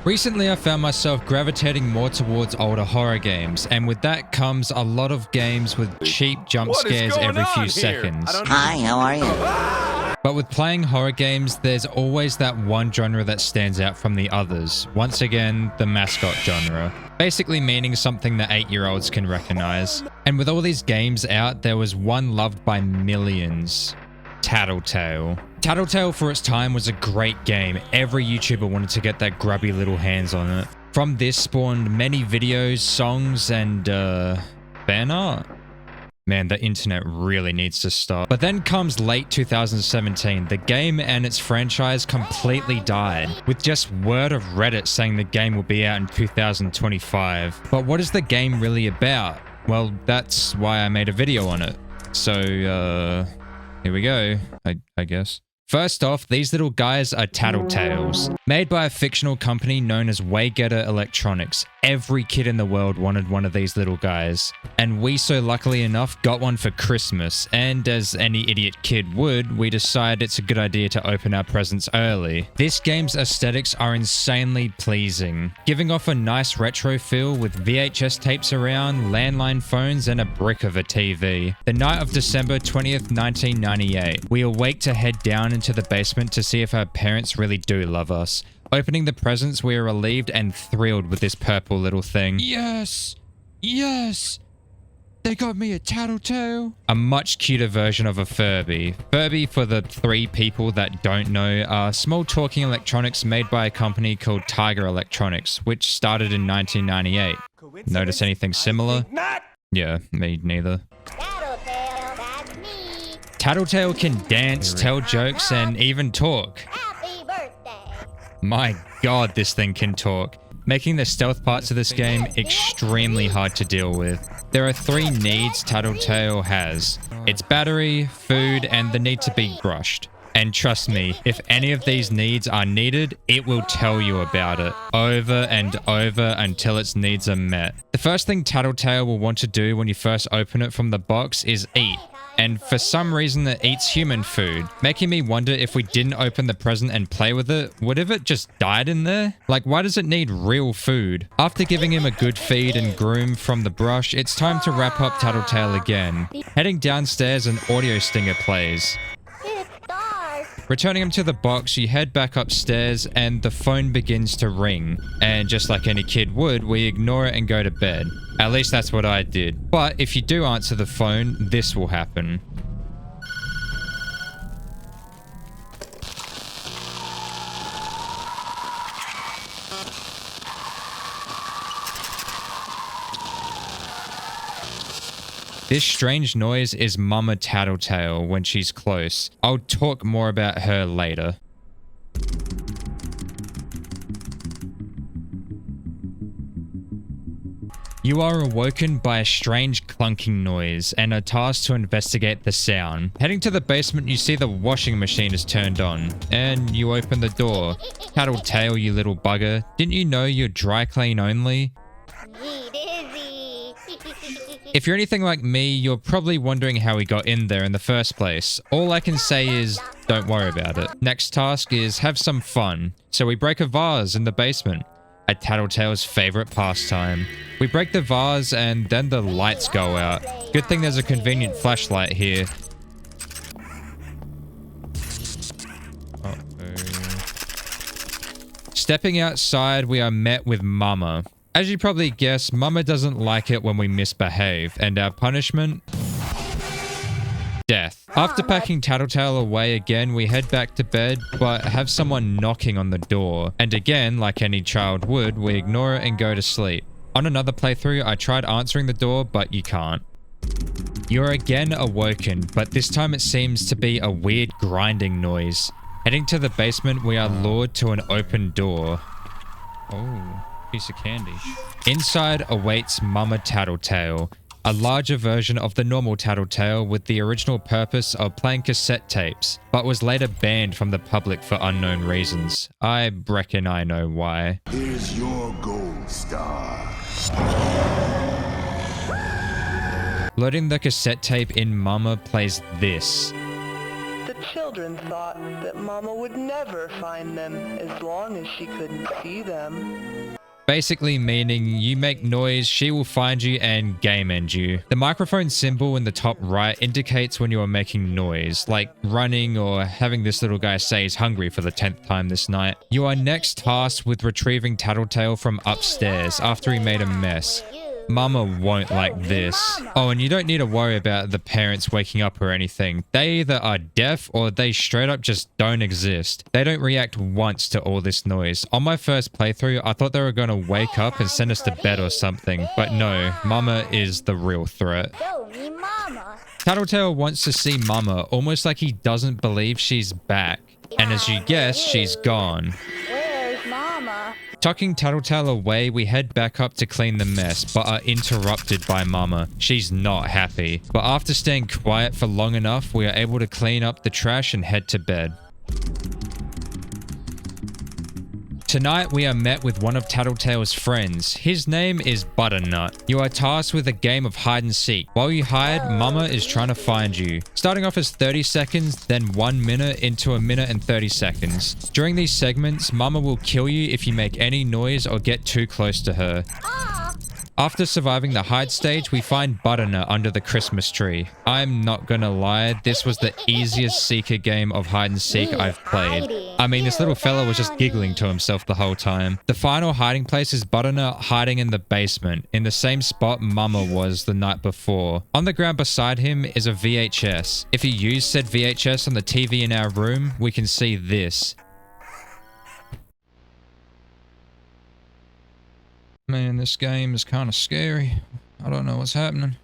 Recently, I found myself gravitating more towards older horror games, and with that comes a lot of games with cheap jump scares every few seconds. Hi, how are you? But with playing horror games, there's always that one genre that stands out from the others. Once again, the mascot genre. Basically meaning something that 8-year-olds can recognize. And with all these games out, there was one loved by millions. Tattletail. Tattletail for its time was a great game. Every YouTuber wanted to get their grubby little hands on it. From this spawned many videos, songs, and fan art. Man, the internet really needs to stop. But then comes late 2017. The game and its franchise completely died, with just word of Reddit saying the game will be out in 2025. But what is the game really about? Well, that's why I made a video on it. So, here we go, I guess. First off, these little guys are Tattletails, made by a fictional company known as Waygetter Electronics. Every kid in the world wanted one of these little guys, and we so luckily enough got one for Christmas, and as any idiot kid would, we decided it's a good idea to open our presents early. This game's aesthetics are insanely pleasing, giving off a nice retro feel with VHS tapes around, landline phones, and a brick of a TV. The night of December 20th, 1998, we awake to head down into the basement to see if our parents really do love us. Opening the presents, we are relieved and thrilled with this purple little thing. Yes! Yes! They got me a Tattletail! A much cuter version of a Furby. Furby, for the 3 people that don't know, are small talking electronics made by a company called Tiger Electronics, which started in 1998. Notice anything similar? Yeah, me neither. Tattletail, that's me. Tattletail can dance, tell jokes, and even talk. Happy birthday. My god, this thing can talk, making the stealth parts of this game extremely hard to deal with. There are 3 needs Tattletail has. Its battery, food, and the need to be brushed. And trust me, if any of these needs are needed, it will tell you about it, over and over until its needs are met. The first thing Tattletail will want to do when you first open it from the box is eat. And for some reason it eats human food, making me wonder if we didn't open the present and play with it, would have it just died in there? Like, why does it need real food? After giving him a good feed and groom from the brush, it's time to wrap up Tattletail again. Heading downstairs, an audio stinger plays. It's dark. Returning him to the box, you head back upstairs and the phone begins to ring. And just like any kid would, we ignore it and go to bed. At least that's what I did. But if you do answer the phone, this will happen. This strange noise is Mama Tattletail when she's close. I'll talk more about her later. You are awoken by a strange clunking noise and are tasked to investigate the sound. Heading to the basement, you see the washing machine is turned on, and you open the door. Tattletail, you little bugger. Didn't you know you're dry clean only? Dizzy. If you're anything like me, you're probably wondering how we got in there in the first place. All I can say is, don't worry about it. Next task is have some fun. So we break a vase in the basement. A Tattletail's favorite pastime. We break the vase and then the lights go out. Good thing there's a convenient flashlight here. Stepping outside, we are met with Mama. As you probably guessed, Mama doesn't like it when we misbehave, and our punishment? Death. After packing Tattletail away again, we head back to bed, but have someone knocking on the door. And again, like any child would, we ignore it and go to sleep. On another playthrough, I tried answering the door, but you can't. You're again awoken, but this time it seems to be a weird grinding noise. Heading to the basement, we are lured to an open door. Oh, piece of candy. Inside awaits Mama Tattletail, a larger version of the normal Tattletail with the original purpose of playing cassette tapes, but was later banned from the public for unknown reasons. I reckon I know why. Here's your gold star. Loading the cassette tape in, Mama plays this. The children thought that Mama would never find them as long as she couldn't see them. Basically meaning you make noise, she will find you and game end you. The microphone symbol in the top right indicates when you are making noise, like running or having this little guy say he's hungry for the 10th time this night. You are next tasked with retrieving Tattletail from upstairs after he made a mess. Mama won't like this. Oh, and you don't need to worry about the parents waking up or anything. They either are deaf or they straight up just don't exist. They don't react once to all this noise. On my first playthrough, I thought they were gonna wake up and send us to bed or something. But no, Mama is the real threat. Show me Mama. Tattletail wants to see Mama, almost like he doesn't believe she's back. And as you guess, she's gone. Where's Mama? Tucking Tattletail away, we head back up to clean the mess, but are interrupted by Mama. She's not happy. But after staying quiet for long enough, we are able to clean up the trash and head to bed. Tonight, we are met with one of Tattletail's friends. His name is Butternut. You are tasked with a game of hide and seek. While you hide, Mama is trying to find you. Starting off as 30 seconds, then 1 minute into a minute and 30 seconds. During these segments, Mama will kill you if you make any noise or get too close to her. After surviving the hide stage, we find Butternut under the Christmas tree. I'm not gonna lie, this was the easiest Seeker game of hide and seek I've played. I mean, this little fella was just giggling to himself the whole time. The final hiding place is Butternut hiding in the basement, in the same spot Mama was the night before. On the ground beside him is a VHS. If you use said VHS on the TV in our room, we can see this. Man, this game is kind of scary. I don't know what's happening.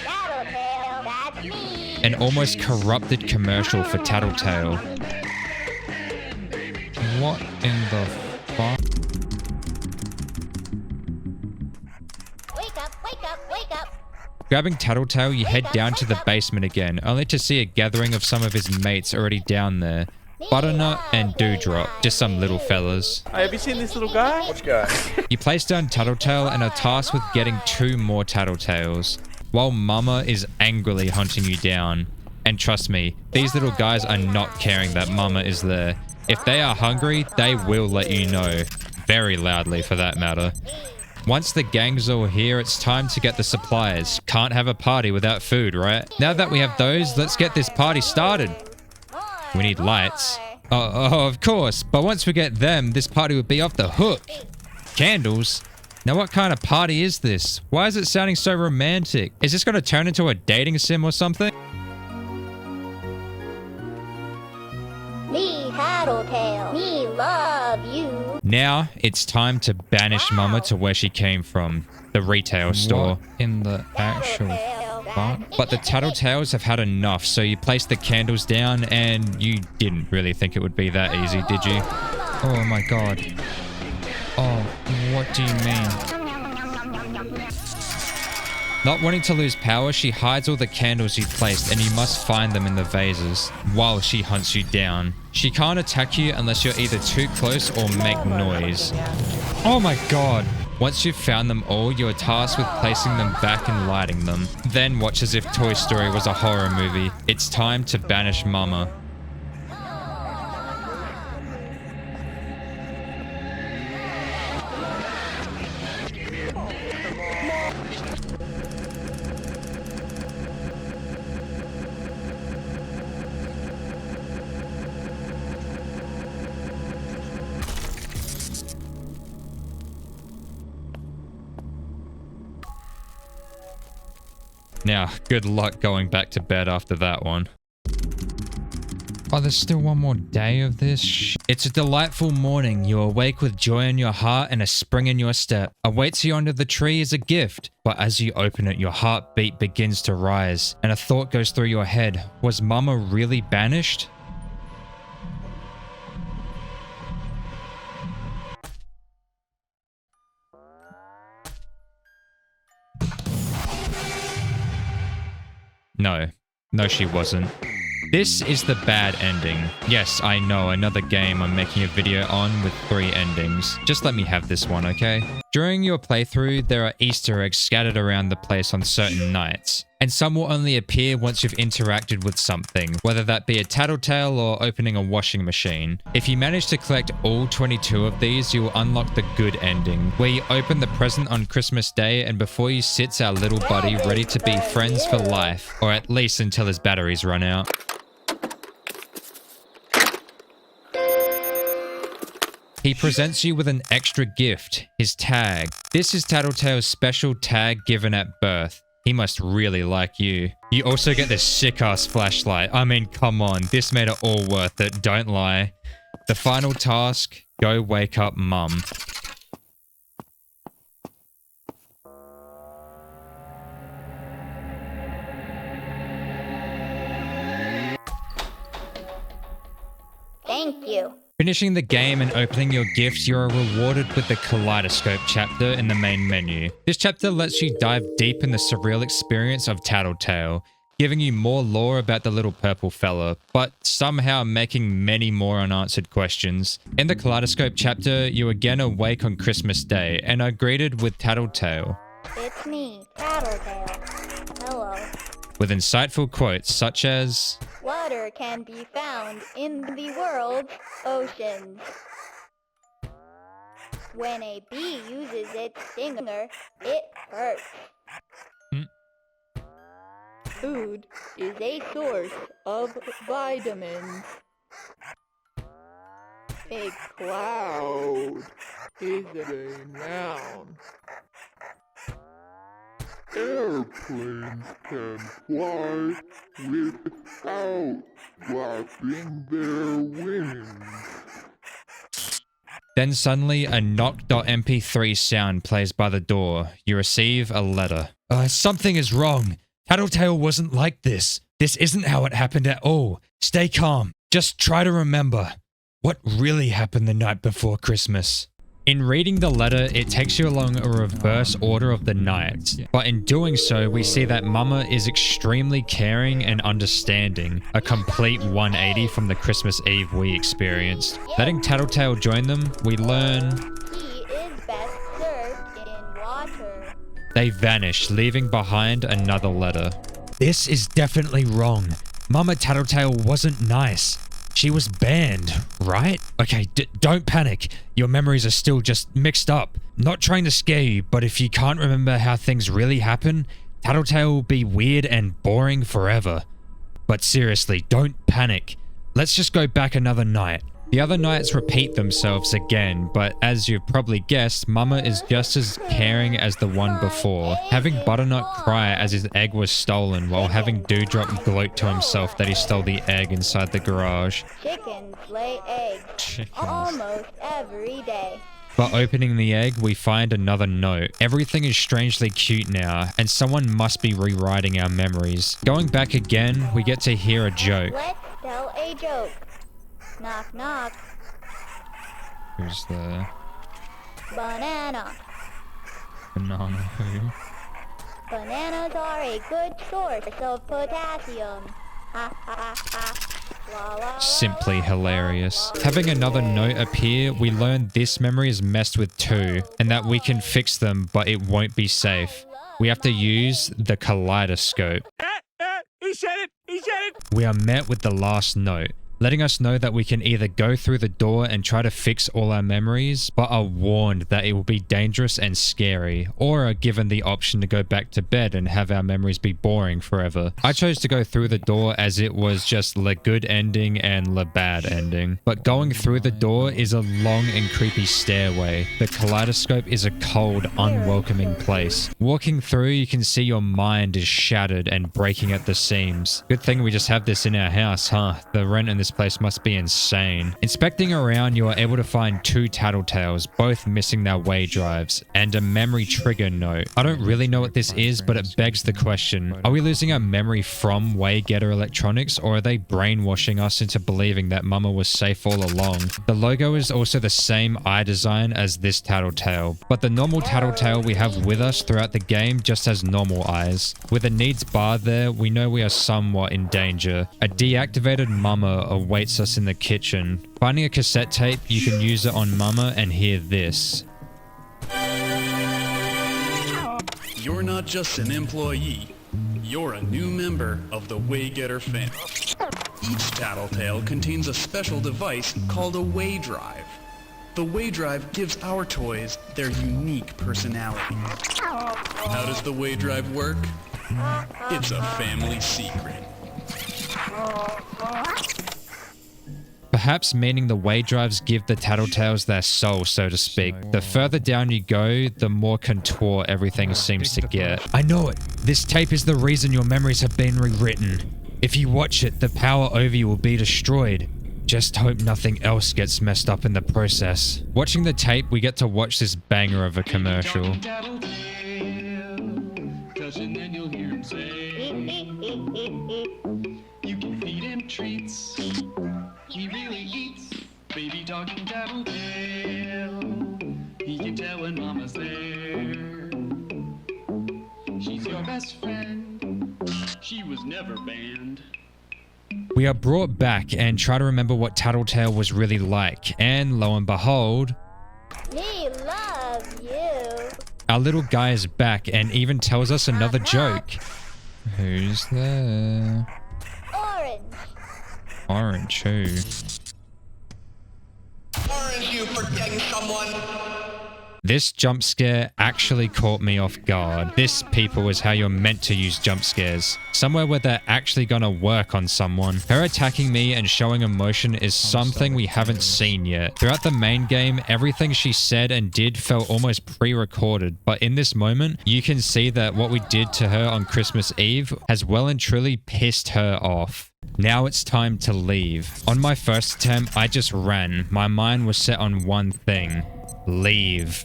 Tattletail, that's me. An almost corrupted commercial for Tattletail. What in the fuck? Wake up, wake up, wake up. Grabbing Tattletail, you head down to the basement again, only to see a gathering of some of his mates already down there. Butternut and Dewdrop, just some little fellas. Hey, have you seen this little guy? Which guy? You place down Tattletail and are tasked with getting 2 more Tattletails, while Mama is angrily hunting you down. And trust me, these little guys are not caring that Mama is there. If they are hungry, they will let you know. Very loudly for that matter. Once the gang's all here, it's time to get the supplies. Can't have a party without food, right? Now that we have those, let's get this party started. We need lights. Oh, of course. But once we get them, this party would be off the hook. Candles? Now what kind of party is this? Why is it sounding so romantic? Is this going to turn into a dating sim or something? Me Tattletail, me love you. Now it's time to banish Mama to where she came from, the retail store. What in the actual fuck? But the Tattletails have had enough, so you place the candles down and you didn't really think it would be that easy, did you? Oh my god. Oh, what do you mean? Not wanting to lose power, she hides all the candles you placed and you must find them in the vases while she hunts you down. She can't attack you unless you're either too close or make noise. Oh my god. Once you've found them all, you are tasked with placing them back and lighting them. Then watch as if Toy Story was a horror movie. It's time to banish Mama. Now, good luck going back to bed after that one. Oh, there's still one more day of this It's a delightful morning. You awake with joy in your heart and a spring in your step. Awaits you under the tree is a gift. But as you open it, your heartbeat begins to rise. And a thought goes through your head. Was Mama really banished? No, she wasn't. This is the bad ending. Yes, I know, another game I'm making a video on with 3 endings. Just let me have this one, okay? During your playthrough, there are Easter eggs scattered around the place on certain nights, and some will only appear once you've interacted with something, whether that be a Tattletail or opening a washing machine. If you manage to collect all 22 of these, you will unlock the good ending, where you open the present on Christmas Day and before you sits our little buddy ready to be friends for life, or at least until his batteries run out. He presents you with an extra gift, his tag. This is Tattletail's special tag given at birth. He must really like you. You also get this sick-ass flashlight. I mean, come on, this made it all worth it, don't lie. The final task, go wake up Mum. Thank you. Finishing the game and opening your gifts, you are rewarded with the Kaleidoscope chapter in the main menu. This chapter lets you dive deep in the surreal experience of Tattletail, giving you more lore about the little purple fella, but somehow making many more unanswered questions. In the Kaleidoscope chapter, you again awake on Christmas Day and are greeted with Tattletail. It's me, Tattletail. Hello. With insightful quotes such as, Water can be found in the world's oceans. When a bee uses its stinger, it hurts. Food is a source of vitamins. A cloud is a noun. Airplanes can fly without flapping their wings. Then suddenly a knock.mp3 sound plays by the door. You receive a letter. Something is wrong. Tattletail wasn't like this. This isn't how it happened at all. Stay calm. Just try to remember what really happened the night before Christmas. In reading the letter, it takes you along a reverse order of the nights, but in doing so, we see that Mama is extremely caring and understanding, a complete 180 from the Christmas Eve we experienced. Letting Tattletail join them, we learn He is best served in water. they vanish, leaving behind another letter. This is definitely wrong. Mama Tattletail wasn't nice. She was banned, right? Okay, don't panic. Your memories are still just mixed up. Not trying to scare you, but if you can't remember how things really happen, Tattletail will be weird and boring forever. But seriously, don't panic. Let's just go back another night. The other nights repeat themselves again, but as you've probably guessed, Mama is just as caring as the one before, having Butternut cry as his egg was stolen while having Dewdrop gloat to himself that he stole the egg inside the garage. Chickens lay eggs almost every day. But opening the egg, we find another note. Everything is strangely cute now, and someone must be rewriting our memories. Going back again, we get to hear a joke. Let's tell a joke. Knock, knock. Who's there? Banana. Banana who? Bananas are a good source of potassium. Ha ha ha. La, la, la, Simply la, hilarious. la, la. Having another note appear, we learn this memory is messed with too, and that we can fix them, but it won't be safe. We have to use the Kaleidoscope. He said it! He said it! We are met with the last note, letting us know that we can either go through the door and try to fix all our memories, but are warned that it will be dangerous and scary, or are given the option to go back to bed and have our memories be boring forever. I chose to go through the door as it was just the good ending and the bad ending. But going through the door is a long and creepy stairway. The Kaleidoscope is a cold, unwelcoming place. Walking through, you can see your mind is shattered and breaking at the seams. Good thing we just have this in our house, huh? The rent in this place must be insane. Inspecting around, you are able to find 2 Tattletails, both missing their way drives, and a memory trigger note. I don't really know what this is, but it begs the question, are we losing our memory from Waygetter Electronics, or are they brainwashing us into believing that Mama was safe all along? The logo is also the same eye design as this Tattletail, but the normal Tattletail we have with us throughout the game just has normal eyes. With a needs bar there, we know we are somewhat in danger. A deactivated Mama awaits us in the kitchen. Finding a cassette tape, you can use it on Mama and hear this. You're not just an employee. You're a new member of the Waygetter family. Each Tattletail contains a special device called a Way Drive. The Way Drive gives our toys their unique personality. How does the Way Drive work? It's a family secret. Perhaps meaning the Way Drives give the Tattletails their soul, so to speak. The further down you go, the more contour everything seems to get. I know it! This tape is the reason your memories have been rewritten. If you watch it, the power over you will be destroyed. Just hope nothing else gets messed up in the process. Watching the tape, we get to watch this banger of a commercial. And then you'll hear him say, you can feed him treats. He really eats. Baby talking Tattletail. He can tell when mama's there. She's your best friend. She was never banned. We are brought back and try to remember what Tattletail was really like, and lo and behold, Me love you. our little guy is back and even tells us another joke. Who's there? Orange. Orange who? Aren't you forgetting someone? This jump scare actually caught me off guard. This, people, is how you're meant to use jump scares. Somewhere where they're actually gonna work on someone. Her attacking me and showing emotion is something we haven't seen yet. Throughout the main game, everything she said and did felt almost pre-recorded, but in this moment, you can see that what we did to her on Christmas Eve has well and truly pissed her off. Now it's time to leave. On my first attempt, I just ran. My mind was set on one thing. Leave.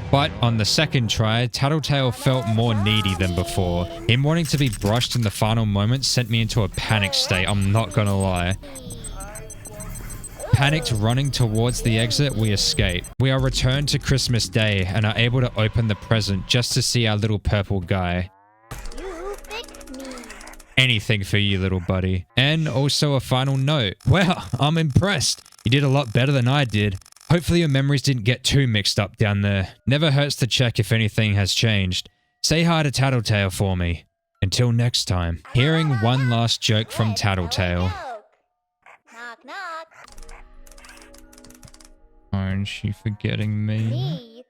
But on the second try, Tattletail felt more needy than before. Him wanting to be brushed in the final moment sent me into a panic state, I'm not gonna lie. Panicked running towards the exit, we escape. We are returned to Christmas Day and are able to open the present just to see our little purple guy. You fix me. Anything for you, little buddy. And also a final note. Wow, I'm impressed. You did a lot better than I did. Hopefully your memories didn't get too mixed up down there. Never hurts to check if anything has changed. Say hi to Tattletail for me. Until next time. Hearing one last joke from Tattletail. Knock, knock. Aren't you forgetting me? Me.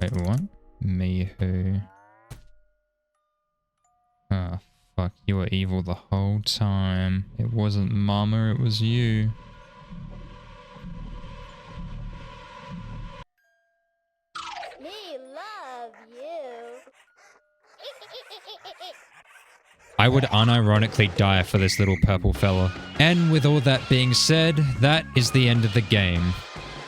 Wait, what? Me who? Ah, fuck. You were evil the whole time. It wasn't Mama, it was you. Me love you. I would unironically die for this little purple fella. And with all that being said, that is the end of the game.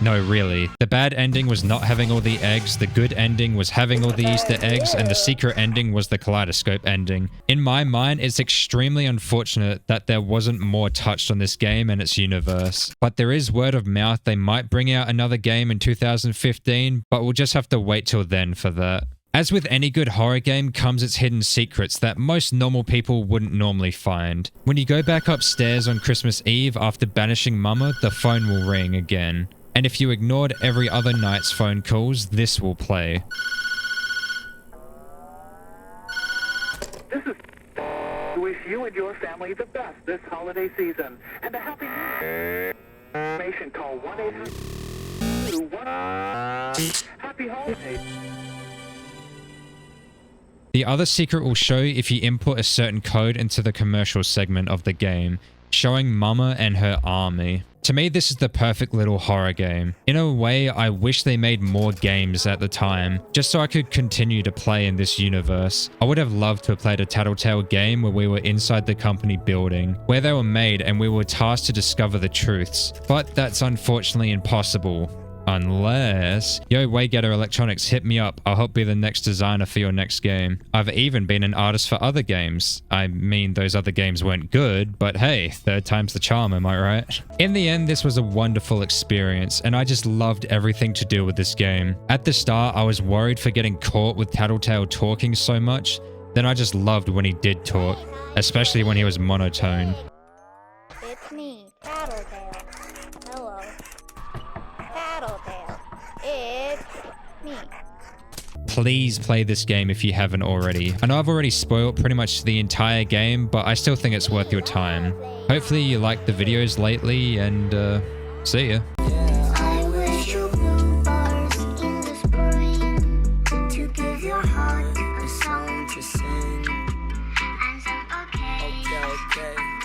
No, really. The bad ending was not having all the eggs, the good ending was having all the Easter eggs, and the secret ending was the Kaleidoscope ending. In my mind, it's extremely unfortunate that there wasn't more touched on this game and its universe. But there is word of mouth they might bring out another game in 2015, but we'll just have to wait till then for that. As with any good horror game comes its hidden secrets that most normal people wouldn't normally find. When you go back upstairs on Christmas Eve after banishing Mama, the phone will ring again. And if you ignored every other night's phone calls, this will play. This is to wish you and your family the best this holiday season and a happy new year. Information call 1-800-21. Happy holidays. The other secret will show if you input a certain code into the commercial segment of the game, showing Mama and her army. To me, this is the perfect little horror game. In a way, I wish they made more games at the time, just so I could continue to play in this universe. I would have loved to have played a Tattletail game where we were inside the company building, where they were made and we were tasked to discover the truths. But that's unfortunately impossible. Unless... Yo, Waygetter Electronics, hit me up. I'll help be the next designer for your next game. I've even been an artist for other games. I mean, those other games weren't good, but hey, third time's the charm, am I right? In the end, this was a wonderful experience, and I just loved everything to do with this game. At the start, I was worried for getting caught with Tattletail talking so much, then I just loved when he did talk, especially when he was monotone. It's me, Tattletail. Hello. Tattletail. It's me. please play this game if you haven't already. I know I've already spoiled pretty much the entire game, but I still think it's worth your time. Hopefully you liked the videos lately, and see ya. I wish you bluebirds in the spring to give your heart a song to sing. And so, okay.